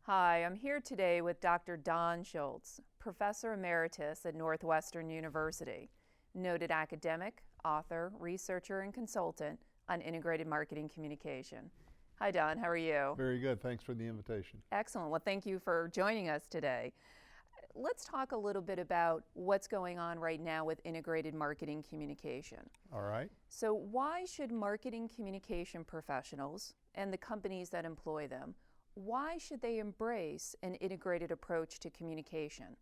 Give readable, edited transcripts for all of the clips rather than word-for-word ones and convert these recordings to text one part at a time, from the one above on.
Hi, I'm here today with Dr. Don Schultz, Professor Emeritus at Northwestern University, noted academic, author, researcher, and consultant on integrated marketing communication. Hi, Don. How are you? Very good. Thanks for the invitation. Excellent. Well, thank you for joining us today. Let's talk a little bit about what's going on right now with integrated marketing communication. All right. So, why should marketing communication professionals and the companies that employ them, why should they embrace an integrated approach to communication?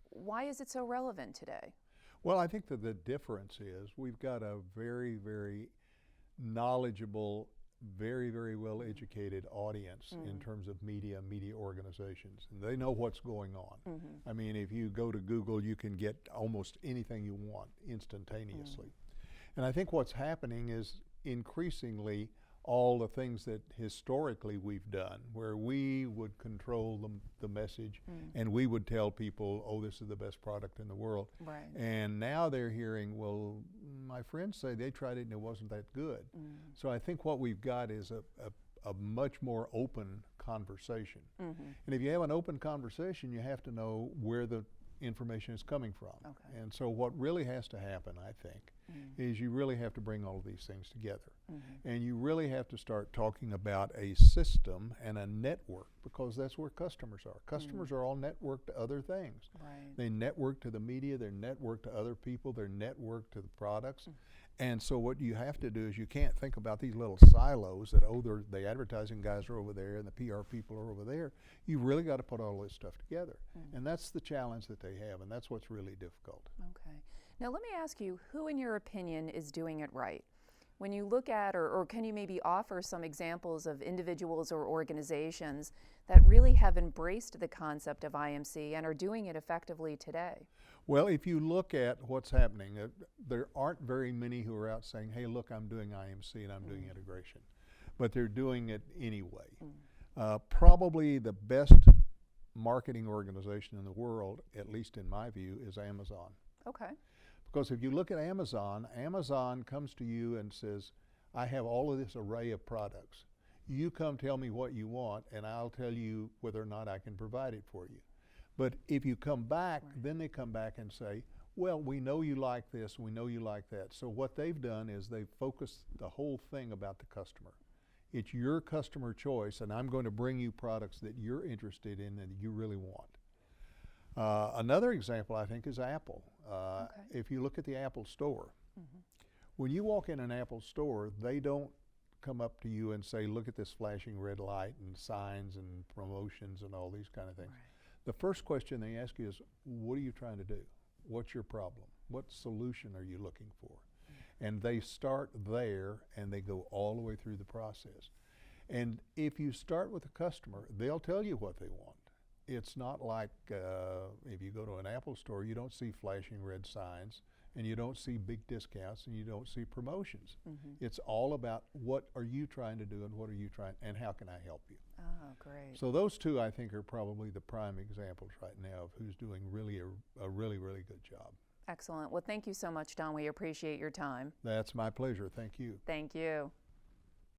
Why is it so relevant today? Well, I think that the difference is we've got a very, very knowledgeable, very, very well educated audience in terms of media organizations. And they know what's going on. I mean, if you go to Google, you can get almost anything you want instantaneously. And I think what's happening is increasingly all the things that historically we've done, where we would control the message and we would tell people, oh, this is the best product in the world. Right. And now they're hearing, well, my friends say they tried it and it wasn't that good. So I think what we've got is a much more open conversation. And if you have an open conversation, you have to know where the information is coming from. Okay. And so what really has to happen, I think, is you really have to bring all of these things together. And you really have to start talking about a system and a network, because that's where customers are. Customers are all networked to other things. Right. They network to the media, they're networked to other people, they're networked to the products. And so what you have to do is you can't think about these little silos that, oh, the advertising guys are over there and the PR people are over there. You really got to put all this stuff together. And that's the challenge that they have, and that's what's really difficult. Okay. Now let me ask you, who in your opinion is doing it right? When you look at, or can you maybe offer some examples of individuals or organizations that really have embraced the concept of IMC and are doing it effectively today? Well, if you look at what's happening, there aren't very many who are out saying, hey, look, I'm doing IMC and I'm doing integration. But they're doing it anyway. Probably the best marketing organization in the world, at least in my view, is Amazon. Okay. Because if you look at Amazon, Amazon comes to you and says, I have all of this array of products. You come tell me what you want and I'll tell you whether or not I can provide it for you. But if you come back, then they come back and say, well, we know you like this, we know you like that. So what they've done is they've focused the whole thing about the customer. It's your customer choice, and I'm going to bring you products that you're interested in and you really want. Another example, I think, is Apple. If you look at the Apple store, when you walk in an Apple store, they don't come up to you and say, look at this flashing red light and signs and promotions and all these kind of things. The first question they ask you is, what are you trying to do? What's your problem? What solution are you looking for? And they start there and they go all the way through the process. And if you start with the customer, they'll tell you what they want. It's not like if you go to an Apple store, you don't see flashing red signs and you don't see big discounts and you don't see promotions. It's all about what are you trying to do and what are you trying, and how can I help you? Oh, great. So those two, I think, are probably the prime examples right now of who's doing really a really, really good job. Excellent. Well, thank you so much, Don. We appreciate your time. That's my pleasure. Thank you. Thank you.